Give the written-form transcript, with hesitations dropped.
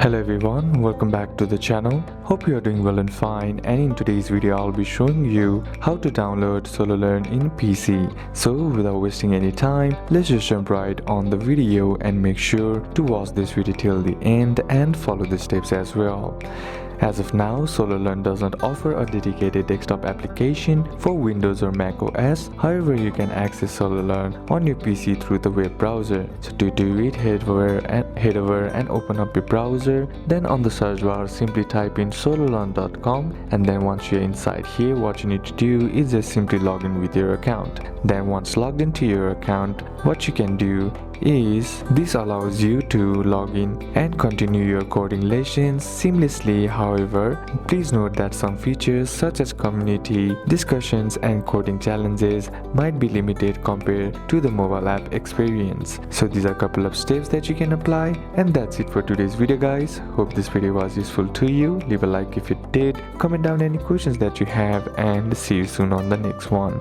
Hello everyone, welcome back to the channel. Hope you are doing well and fine, and in today's video I'll be showing you how to download SoloLearn in PC. So without wasting any time, let's just jump right on the video and make sure to watch this video till the end and follow the steps as well. As of now, SoloLearn does not offer a dedicated desktop application for Windows or Mac OS. However, you can access SoloLearn on your PC through the web browser. So to do it, head over and open up your browser. Then on the search bar, simply type in sololearn.com, and then once you're inside here, what you need to do is just simply log in with your account. Then once logged into your account, what you can do is this allows you to log in and continue your coding lessons seamlessly. However, please note that some features such as community discussions and coding challenges might be limited compared to the mobile app experience. So these are a couple of steps that you can apply, and that's it for today's video guys. Hope this video was useful to you. Leave a like if it did, comment down any questions that you have, and see you soon on the next one.